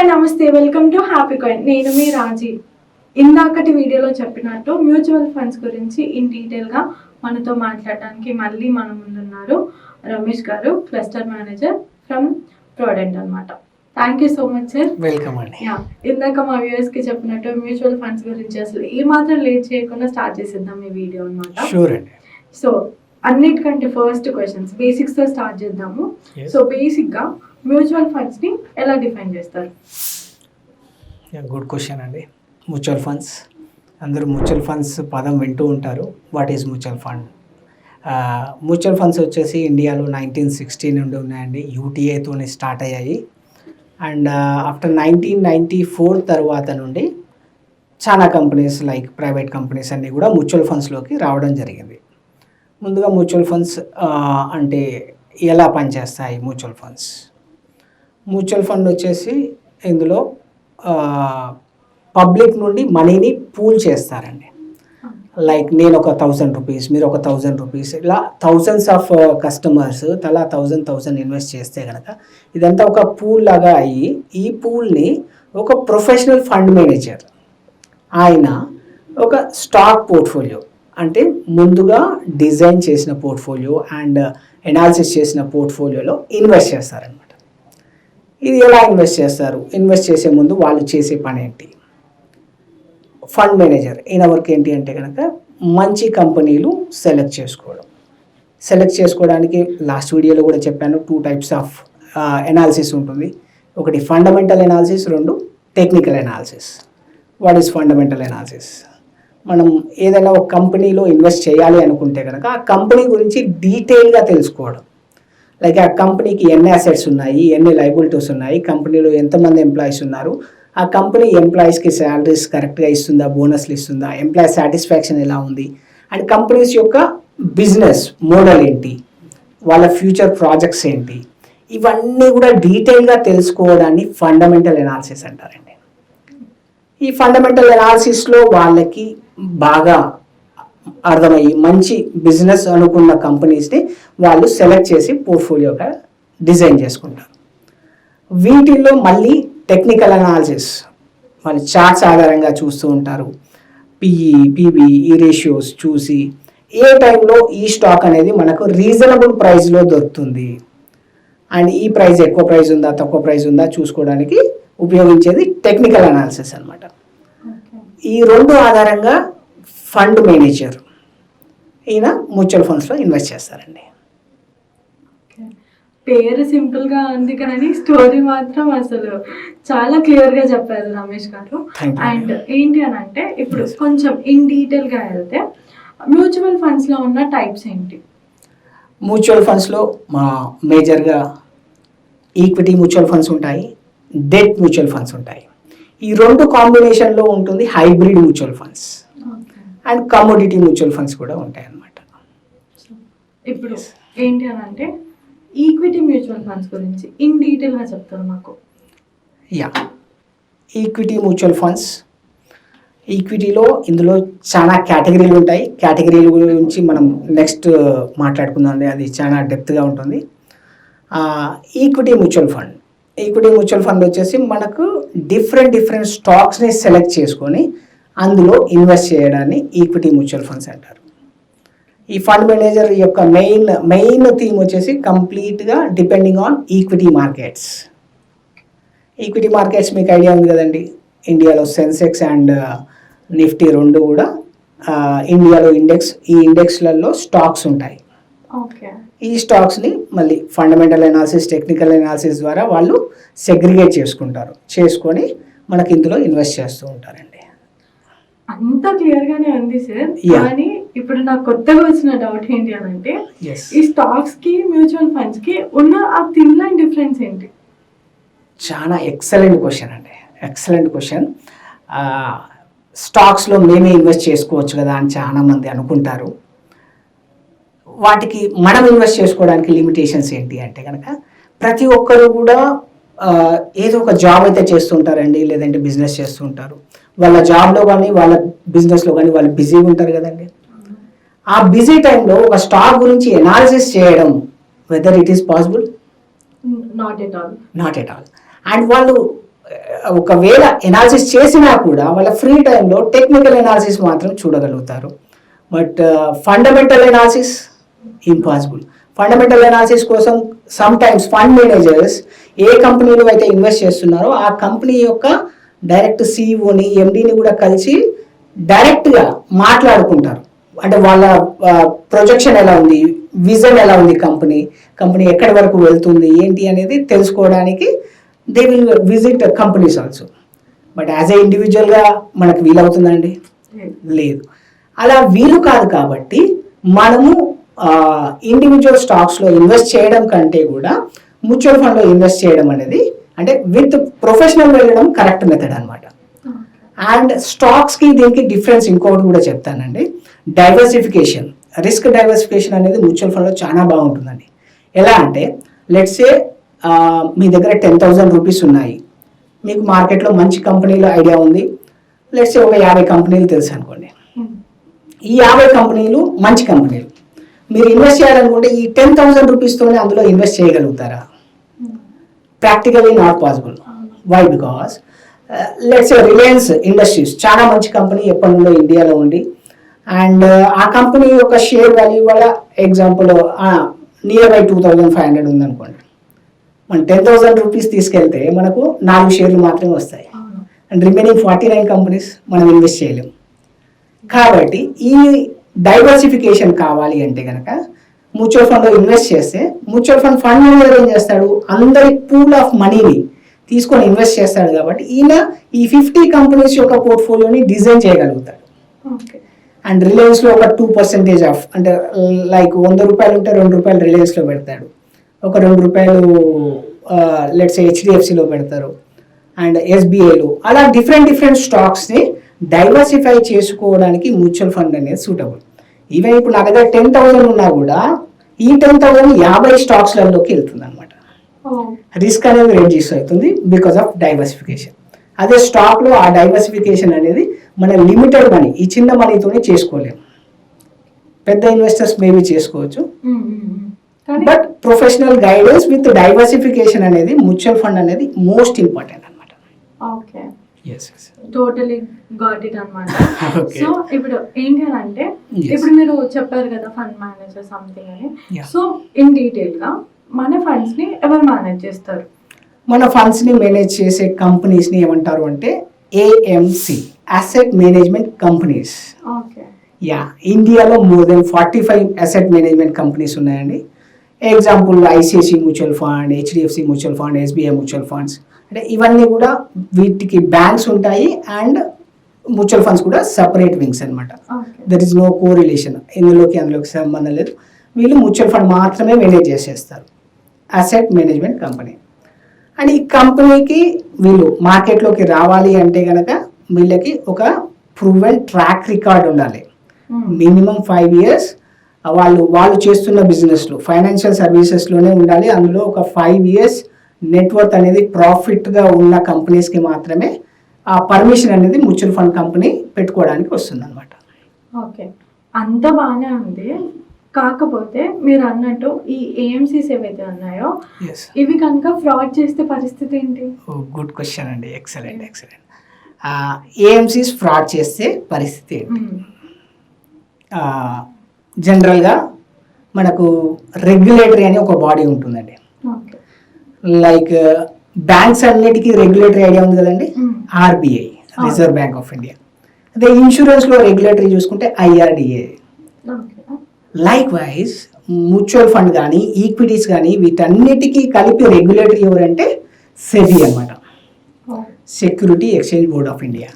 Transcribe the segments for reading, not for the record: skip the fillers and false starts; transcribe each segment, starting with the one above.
Hi నమస్తే, welcome to హ్యాపీకాయిన్. నేను మీ రాజీ. ఇందాకటి వీడియోలో చెప్పినట్టు మ్యూచువల్ ఫండ్స్ గురించి ఇన్ డీటెయిల్గా మనతో మాట్లాడడానికి మళ్ళీ మన ముందున్నారు రమేష్ గారు, క్లస్టర్ మేనేజర్ ఫ్రమ్ ప్రోడెంట్ అనమాట. Thank you so much sir. Welcome అండి. ఇందాక మా వ్యూవర్స్కి చెప్పినట్టు మ్యూచువల్ ఫండ్స్ గురించి అసలు ఏ మాత్రం లేట్ చేయకుండా స్టార్ట్ చేసేద్దాం ఈ వీడియో అనమాట. షూర్ అండి. సో అన్నిటికంటే ఫస్ట్ క్వశ్చన్స్ బేసిక్స్తో స్టార్ట్ చేద్దాము. సో బేసిక్గా మ్యూచువల్ ఫండ్స్ని ఎలా డిఫైన్ చేస్తారు? గుడ్ క్వశ్చన్ అండి. మ్యూచువల్ ఫండ్స్, అందరూ మ్యూచువల్ ఫండ్స్ పదం వింటూ ఉంటారు. What is mutual fund? Mutual funds వచ్చేసి ఇండియాలో 1960 నుండి ఉన్నాయండి. యూటీఐతోనే స్టార్ట్ అయ్యాయి. అండ్ ఆఫ్టర్ 1994 తర్వాత నుండి చాలా కంపెనీస్ లైక్ ప్రైవేట్ కంపెనీస్ అన్నీ కూడా మ్యూచువల్ ఫండ్స్లోకి రావడం జరిగింది. ముందుగా మ్యూచువల్ ఫండ్స్ అంటే ఎలా పనిచేస్తాయి? మ్యూచువల్ ఫండ్ వచ్చేసి ఇందులో పబ్లిక్ నుండి మనీని పూల్ చేస్తారండి. లైక్ నేను ఒక 1000 రూపీస్, మీరు ఒక 1000 రూపీస్, ఇలా థౌజండ్స్ ఆఫ్ కస్టమర్స్ తలా 1000 ఇన్వెస్ట్ చేస్తే కనుక ఇదంతా ఒక పూల్ లాగా అయ్యి, ఈ పూల్ని ఒక ప్రొఫెషనల్ ఫండ్ మేనేజర్ ఆయన ఒక స్టాక్ పోర్ట్ఫోలియో అంటే ముందుగా డిజైన్ చేసిన పోర్ట్ఫోలియో అండ్ ఎనాలిసిస్ చేసిన పోర్ట్ఫోలియోలో ఇన్వెస్ట్ చేస్తారనమాట. ఇది ఎలా ఇన్వెస్ట్ చేస్తారు? ఇన్వెస్ట్ చేసే ముందు వాళ్ళు చేసే పని ఏంటి? ఫండ్ మేనేజర్ ఈయన వర్క్ ఏంటి అంటే కనుక మంచి కంపెనీలు సెలెక్ట్ చేసుకోవడానికి లాస్ట్ వీడియోలో కూడా చెప్పాను, 2 types ఆఫ్ ఎనాలిసిస్ ఉంటుంది. ఒకటి fundamental analysis, 2 technical analysis. What is fundamental analysis? మనం ఏదైనా ఒక కంపెనీలో ఇన్వెస్ట్ చేయాలి అనుకుంటే కనుక ఆ కంపెనీ గురించి డీటెయిల్గా తెలుసుకోవడం. లైక్ ఆ కంపెనీకి ఎన్ని అసెట్స్ ఉన్నాయి, ఎన్ని లయబిలిటీస్ ఉన్నాయి, కంపెనీలో ఎంతమంది ఎంప్లాయీస్ ఉన్నారు, ఆ కంపెనీ ఎంప్లాయీస్కి శాలరీస్ కరెక్ట్గా ఇస్తుందా, బోనస్లు ఇస్తుందా, ఎంప్లాయీ సాటిస్ఫాక్షన్ ఎలా ఉంది, అండ్ కంపెనీస్ యొక్క బిజినెస్ మోడల్ ఏంటి, వాళ్ళ ఫ్యూచర్ ప్రాజెక్ట్స్ ఏంటి, ఇవన్నీ కూడా డీటెయిల్గా తెలుసుకోవడాన్ని ఫండమెంటల్ ఎనాలిసిస్ అంటారండి. ఈ ఫండమెంటల్ ఎనాలిసిస్లో వాళ్ళకి బాగా అర్థమయ్యి మంచి బిజినెస్ అనుకున్న కంపెనీస్ని వాళ్ళు సెలెక్ట్ చేసి పోర్ట్ఫోలియోగా డిజైన్ చేసుకుంటారు. వీటిల్లో మళ్ళీ టెక్నికల్ అనాలిసిస్ వాళ్ళు చార్ట్స్ ఆధారంగా చూస్తూ ఉంటారు. పిఈ, పిబి, ఈ రేషియోస్ చూసి ఏ టైంలో ఈ స్టాక్ అనేది మనకు రీజనబుల్ ప్రైస్లో దొరుకుతుంది అండ్ ఈ ప్రైస్ ఎక్కువ ప్రైస్ ఉందా, తక్కువ ప్రైస్ ఉందా చూసుకోవడానికి ఉపయోగించేది టెక్నికల్ అనాలిసిస్ అనమాట. ఈ 2 ఆధారంగా ఫండ్ మేనేజర్ ఈయన మ్యూచువల్ ఫండ్స్లో ఇన్వెస్ట్ చేస్తారండి. పేరు సింపుల్గా ఉంది కానీ స్టోరీ మాత్రం అసలు చాలా క్లియర్గా చెప్పారు రమేష్ గారు. అండ్ ఏంటి అని అంటే ఇప్పుడు కొంచెం ఇన్ డీటెయిల్గా వెళ్తే మ్యూచువల్ ఫండ్స్లో ఉన్న టైప్స్ ఏంటి? మ్యూచువల్ ఫండ్స్లో మేజర్గా ఈక్విటీ మ్యూచువల్ ఫండ్స్ ఉంటాయి, డెట్ మ్యూచువల్ ఫండ్స్ ఉంటాయి. ఈ 2 కాంబినేషన్లో ఉంటుంది hybrid mutual funds and commodity mutual funds కూడా ఉంటాయి అన్నమాట. ఇప్పుడు ఏంటి అని అంటే ఈక్విటీ మ్యూచువల్ ఫండ్స్ గురించి ఇన్ డీటెయిల్గా చెప్తారు మాకు. ఈక్విటీ మ్యూచువల్ ఫండ్స్, ఈక్విటీలో ఇందులో చాలా కేటగిరీలు ఉంటాయి. కేటగిరీల గురించి మనం నెక్స్ట్ మాట్లాడుకుందాం, అది చాలా డెప్త్గా ఉంటుంది. ఈక్విటీ మ్యూచువల్ ఫండ్ వచ్చేసి మనకు డిఫరెంట్ స్టాక్స్ని సెలెక్ట్ చేసుకొని అందులో ఇన్వెస్ట్ చేయడాన్ని ఈక్విటీ మ్యూచువల్ ఫండ్స్ అంటారు. ఈ ఫండ్ మేనేజర్ యొక్క మెయిన్ థీమ్ వచ్చేసి కంప్లీట్గా డిపెండింగ్ ఆన్ ఈక్విటీ మార్కెట్స్ మీకు ఐడియా ఉంది కదండి. ఇండియాలో సెన్సెక్స్ అండ్ నిఫ్టీ 2 కూడా ఇండియాలో ఈ ఇండెక్స్లలో స్టాక్స్ ఉంటాయి. ఈ స్టాక్స్ని మళ్ళీ ఫండమెంటల్ ఎనాలిసిస్, టెక్నికల్ ఎనాలిసిస్ ద్వారా వాళ్ళు సెగ్రిగేట్ చేసుకొని మనకి ఇందులో ఇన్వెస్ట్ చేస్తూ ఉంటారండి. అంతా క్లియర్గానే ఉంది సార్. కానీ ఇప్పుడు నాకు కొత్తగా వచ్చిన డౌట్ ఏంటి అని అంటే ఈ స్టాక్స్కి మ్యూచువల్ ఫండ్స్కి ఉన్న ఆ థిన్ లైన్ డిఫరెన్స్ ఏంటి? చాలా ఎక్సలెంట్ క్వశ్చన్. స్టాక్స్లో మేమే ఇన్వెస్ట్ చేసుకోవచ్చు కదా అని చాలామంది అనుకుంటారు. వాటికి మనం ఇన్వెస్ట్ చేసుకోవడానికి లిమిటేషన్స్ ఏంటి అంటే కనుక ప్రతి ఒక్కరు కూడా ఏదో ఒక జాబ్ అయితే చేస్తుంటారండి, లేదంటే బిజినెస్ చేస్తూ ఉంటారు. వాళ్ళ జాబ్లో కానీ వాళ్ళ బిజినెస్లో కానీ వాళ్ళు బిజీగా ఉంటారు కదండి. ఆ బిజీ టైంలో ఒక స్టాక్ గురించి ఎనాలిసిస్ చేయడం whether it is possible? Not at all. And వాళ్ళు ఒకవేళ ఎనాలిసిస్ చేసినా కూడా వాళ్ళ ఫ్రీ టైంలో టెక్నికల్ ఎనాలిసిస్ మాత్రం చూడగలుగుతారు. But fundamental analysis impossible. Fundamental analysis కోసం సమ్ టైమ్స్ ఫండ్ మేనేజర్స్ ఏ కంపెనీలో అయితే ఇన్వెస్ట్ చేస్తున్నారో ఆ కంపెనీ యొక్క డైరెక్ట్ సిఇఓని ఎండిని కూడా కలిసి డైరెక్ట్గా మాట్లాడుకుంటారు. అంటే వాళ్ళ ప్రొజెక్షన్ ఎలా ఉంది, విజన్ ఎలా ఉంది, కంపెనీ ఎక్కడి వరకు వెళ్తుంది ఏంటి అనేది తెలుసుకోవడానికి they will visit companies also. But as a ఇండివిజువల్గా మనకు వీలవుతుందండి? లేదు. అలా వీలు కాదు కాబట్టి మనము ఇండివిజువల్ స్టాక్స్లో ఇన్వెస్ట్ చేయడం కంటే కూడా మ్యూచువల్ ఫండ్లో ఇన్వెస్ట్ చేయడం అనేది అంటే విత్ ప్రొఫెషనల్ వెళ్ళడం కరెక్ట్ మెథడ్ అనమాట. అండ్ స్టాక్స్కి దీనికి డిఫరెన్స్ ఇంకొకటి కూడా చెప్తానండి. డైవర్సిఫికేషన్, రిస్క్ డైవర్సిఫికేషన్ అనేది మ్యూచువల్ ఫండ్లో చాలా బాగుంటుందండి. ఎలా అంటే లెట్స్ సే మీ దగ్గర 10,000 రూపీస్ ఉన్నాయి, మీకు మార్కెట్లో మంచి కంపెనీలో ఐడియా ఉంది. లెట్స్ సే ఒక 50 కంపెనీలు తెలుసు అనుకోండి. ఈ 50 కంపెనీలు మంచి కంపెనీలు. మీరు ఇన్వెస్ట్ చేయాలనుకుంటే ఈ 10,000 రూపీస్తోనే అందులో ఇన్వెస్ట్ చేయగలుగుతారా? Practically not possible. Why? Because let's say Reliance Industries చాలా మంచి కంపెనీ, ఎప్పటి నుండో ఇండియాలో ఉంది. అండ్ ఆ కంపెనీ యొక్క షేర్ వాల్యూ వల్ల ఎగ్జాంపుల్ నియర్ బై 2,500 ఉందనుకోండి. మనం 10,000 రూపీస్ తీసుకెళ్తే మనకు 4 షేర్లు మాత్రమే వస్తాయి. అండ్ రిమైనింగ్ 49 కంపెనీస్ మనం ఇన్వెస్ట్ చేయలేము. కాబట్టి ఈ డైవర్సిఫికేషన్ కావాలి అంటే కనుక మ్యూచువల్ ఫండ్లో ఇన్వెస్ట్ చేస్తే మ్యూచువల్ ఫండ్ మేనేజర్ ఏం చేస్తాడు, అందరి పూల్ ఆఫ్ మనీని తీసుకొని ఇన్వెస్ట్ చేస్తాడు. కాబట్టి ఈయన ఈ 50 కంపెనీస్ యొక్క పోర్ట్ఫోలియోని డిజైన్ చేయగలుగుతాడు. అండ్ రిలయన్స్లో ఒక 2% ఆఫ్ అంటే లైక్ 100 రూపాయలు ఉంటే 2 రూపాయలు రిలయన్స్లో పెడతాడు, ఒక 2 రూపాయలు లెట్స్ హెచ్డిఎఫ్సిలో పెడతారు, అండ్ ఎస్బీఐలో. అలా డిఫరెంట్ స్టాక్స్ని డైవర్సిఫై చేసుకోవడానికి మ్యూచువల్ ఫండ్ అనేది సూటబుల్. ఈవెన్ ఇప్పుడు నా దగ్గర 10,000 ఉన్నా కూడా ఈ 10,000 50 స్టాక్స్లలోకి వెళ్తుంది అనమాట. రిస్క్ అనేది రెడ్యూస్ అవుతుంది బికాస్ ఆఫ్ డైవర్సిఫికేషన్. అదే స్టాక్లో ఆ డైవర్సిఫికేషన్ అనేది మన లిమిటెడ్ మనీ, ఈ చిన్న మనీతోనే చేసుకోలేము. పెద్ద ఇన్వెస్టర్స్ మేబీ చేసుకోవచ్చు, but professional guidance with diversification అనేది మ్యూచువల్ ఫండ్ అనేది మోస్ట్ ఇంపార్టెంట్ అనమాట. ఓకే, టోటలీ గాట్ ఇట్ అనమాట. సో ఇప్పుడు ఏంటి అంటే ఇప్పుడు మీరు చెప్పారు కదా ఫండ్ మేనేజర్ సంథింగ్ అని. సో ఇన్ డీటెయిల్ గా మన ఫండ్స్ ని ఎవరు మేనేజ్ చేస్తారు? మన ఫండ్స్ ని మేనేజ్ చేసే కంపెనీస్ ని ఏమంటారు అంటే AMC, asset management companies. Yeah, ఇండియాలో more than 45 asset management companies ఉన్నాయండి. Example ICIC mutual fund, HDFC mutual fund, SBI mutual funds. అంటే ఇవన్నీ కూడా వీటికి బ్యాంక్స్ ఉంటాయి అండ్ మ్యూచువల్ ఫండ్స్ కూడా సపరేట్ వింగ్స్ అనమాట. There is no co relation, అందులోకి సంబంధం లేదు. వీళ్ళు మ్యూచువల్ ఫండ్ మాత్రమే మేనేజ్ చేసేస్తారు, అసెట్ మేనేజ్మెంట్ కంపెనీ. అండ్ ఈ కంపెనీకి వీళ్ళు మార్కెట్లోకి రావాలి అంటే కనుక వీళ్ళకి ఒక ప్రూవెన్ ట్రాక్ రికార్డ్ ఉండాలి. మినిమం 5 years వాళ్ళు చేస్తున్న బిజినెస్లో ఫైనాన్షియల్ సర్వీసెస్లోనే ఉండాలి. అందులో ఒక 5 years నెట్వర్క్ అనేది ప్రాఫిట్గా ఉన్న కంపెనీస్కి మాత్రమే ఆ పర్మిషన్ అనేది మ్యూచువల్ ఫండ్ కంపెనీ పెట్టుకోవడానికి వస్తుంది అనమాట. ఓకే, అంత బాగానే ఉంది. కాకపోతే మీరు అన్నట్టు ఈ ఏఎంసీస్ ఏవైతే ఉన్నాయో ఇవి కనుక ఫ్రాడ్ చేస్తే పరిస్థితి ఏంటి? గుడ్ క్వశ్చన్ అండి, ఎక్సలెంట్. ఏఎంసీస్ ఫ్రాడ్ చేస్తే పరిస్థితి ఏంటి? జనరల్గా మనకు రెగ్యులేటరీ అని ఒక బాడీ ఉంటుందండి. లైక్ బ్యాంక్స్ అన్నిటికీ రెగ్యులేటరీ ఐడియా ఉంది కదండి, RBI, Reserve Bank of India. అదే ఇన్సూరెన్స్లో రెగ్యులేటరీ చూసుకుంటే IRDA. Likewise mutual fund కానీ ఈక్విటీస్ కానీ వీటన్నిటికీ కలిపి రెగ్యులేటరీ ఎవరంటే సెబీ అనమాట, security exchange board of India.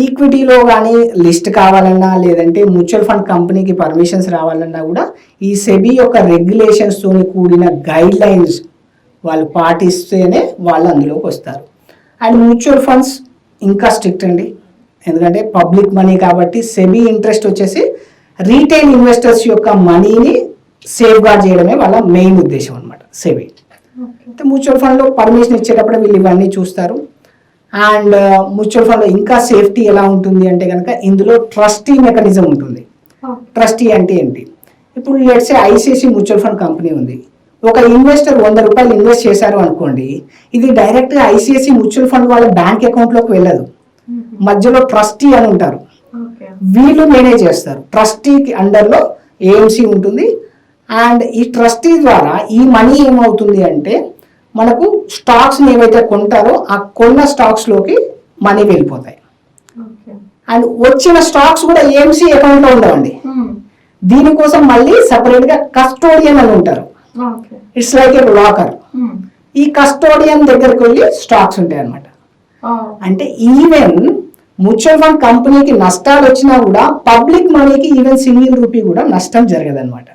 ఈక్విటీలో కానీ లిస్ట్ కావాలన్నా లేదంటే మ్యూచువల్ ఫండ్ కంపెనీకి పర్మిషన్స్ రావాలన్నా కూడా ఈ సెబీ యొక్క రెగ్యులేషన్స్తో కూడిన గైడ్ లైన్స్ వాళ్ళు పాటిస్తేనే వాళ్ళు అందులోకి వస్తారు. అండ్ మ్యూచువల్ ఫండ్స్ ఇంకా స్ట్రిక్ట్ అండి, ఎందుకంటే పబ్లిక్ మనీ కాబట్టి సెబీ ఇంట్రెస్ట్ వచ్చేసి రీటైల్ ఇన్వెస్టర్స్ యొక్క మనీని సేఫ్ గార్డ్ చేయడమే వాళ్ళ మెయిన్ ఉద్దేశం అనమాట సెబీ. మ్యూచువల్ ఫండ్లో పర్మిషన్ ఇచ్చేటప్పుడు వీళ్ళు ఇవన్నీ చూస్తారు. అండ్ మ్యూచువల్ ఫండ్లో ఇంకా సేఫ్టీ ఎలా ఉంటుంది అంటే కనుక ఇందులో ట్రస్టీ మెకానిజం ఉంటుంది. ట్రస్టీ అంటే ఏంటి? ఇప్పుడు let's say ICICI mutual fund company ఉంది, ఒక ఇన్వెస్టర్ 100 రూపాయలు ఇన్వెస్ట్ చేశారు అనుకోండి, ఇది డైరెక్ట్గా ఐసిఐసి మ్యూచువల్ ఫండ్ వాళ్ళ బ్యాంక్ అకౌంట్లోకి వెళ్ళదు. మధ్యలో ట్రస్టీ అని ఉంటారు, వీళ్ళు మేనేజ్ చేస్తారు. ట్రస్టీకి అండర్లో ఏఎంసీ ఉంటుంది. అండ్ ఈ ట్రస్టీ ద్వారా ఈ మనీ ఏమవుతుంది అంటే మనకు స్టాక్స్ని ఏవైతే కొంటారో ఆ కొన్న స్టాక్స్లోకి మనీ వెళ్ళిపోతాయి. అండ్ వచ్చిన స్టాక్స్ కూడా ఏఎంసీ అకౌంట్లో ఉండవండి. దీనికోసం మళ్ళీ సపరేట్గా కస్టోడియన్ అని ఉంటారు. It's like A locker. ఈ కస్టోడియన్ దగ్గరికి వెళ్ళి స్టాక్స్ ఉంటాయి అన్నమాట. అంటే ఈవెన్ మ్యూచువల్ ఫండ్ కంపెనీకి నష్టాలు వచ్చినా కూడా పబ్లిక్ మనీకి ఈవెన్ సింగిల్ రూపీ కూడా నష్టం జరగదు అనమాట.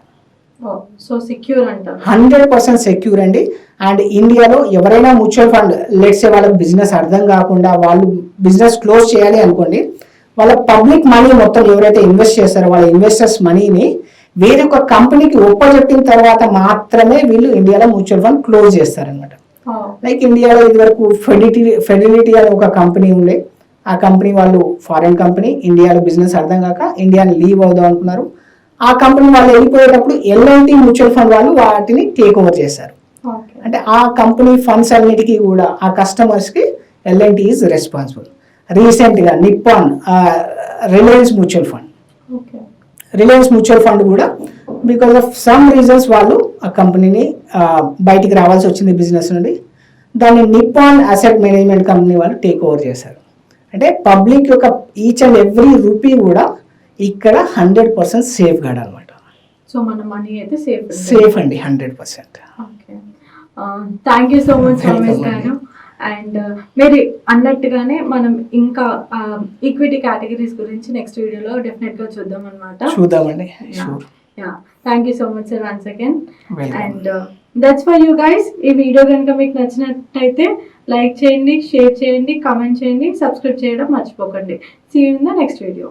సో సెక్యూర్ అంట, 100% సెక్యూర్ అండి. అండ్ ఇండియాలో ఎవరైనా మ్యూచువల్ ఫండ్ లెట్స్ వాళ్ళకి బిజినెస్ అర్థం కాకుండా వాళ్ళు బిజినెస్ క్లోజ్ చేయాలి అనుకోండి, వాళ్ళ పబ్లిక్ మనీ మొత్తం ఎవరైతే ఇన్వెస్ట్ చేస్తారో వాళ్ళ ఇన్వెస్టర్స్ మనీని వేరే ఒక కంపెనీకి ఒప్పజెప్పిన తర్వాత మాత్రమే వీళ్ళు ఇండియాలో మ్యూచువల్ ఫండ్ క్లోజ్ చేస్తారనమాట. లైక్ ఇండియాలో ఇదివరకు ఫెడిలిటీ అనే ఒక కంపెనీ ఉండే, ఆ కంపెనీ వాళ్ళు ఫారిన్ కంపెనీ, ఇండియాలో బిజినెస్ అర్థం కాక ఇండియాని లీవ్ అవుదాం అనుకున్నారు. ఆ కంపెనీ వాళ్ళు వెళ్ళిపోయేటప్పుడు ఎల్ఎన్టీ మ్యూచువల్ ఫండ్ వాళ్ళు వాటిని టేక్ ఓవర్ చేశారు. అంటే ఆ కంపెనీ ఫండ్స్ అన్నిటికీ కూడా ఆ కస్టమర్స్కి ఎల్ఎన్టీ ఈజ్ రెస్పాన్సిబుల్. రీసెంట్గా నిప్పాన్ రిలయన్స్ మ్యూచువల్ ఫండ్ కూడా బికాస్ ఆఫ్ సమ్ రీజన్స్ వాళ్ళు ఆ కంపెనీని బయటికి రావాల్సి వచ్చింది బిజినెస్ నుండి. దాన్ని నిప్పాన్ అసెట్ మేనేజ్మెంట్ కంపెనీ వాళ్ళు టేక్ ఓవర్ చేశారు. అంటే పబ్లిక్ యొక్క ఈచ్ అండ్ ఎవ్రీ రూపీ కూడా ఇక్కడ 100% సేఫ్ గార్డ్ అనమాట. సో మన మనీ అయితే సేఫ్ అండి 100%. Thank you so much Ramesh గారు. అండ్ మీరు అన్నట్టుగానే మనం ఇంకా ఈక్విటీ కేటగిరీస్ గురించి నెక్స్ట్ వీడియోలో డెఫినెట్గా చూద్దాం అనమాట. చూద్దామండి. Thank you so much sir once again. And that's for you guys. ఈ వీడియో కనుక మీకు నచ్చినట్టయితే లైక్ చేయండి, షేర్ చేయండి, కామెంట్ చేయండి, సబ్స్క్రైబ్ చేయడం మర్చిపోకండి. See you in the next video.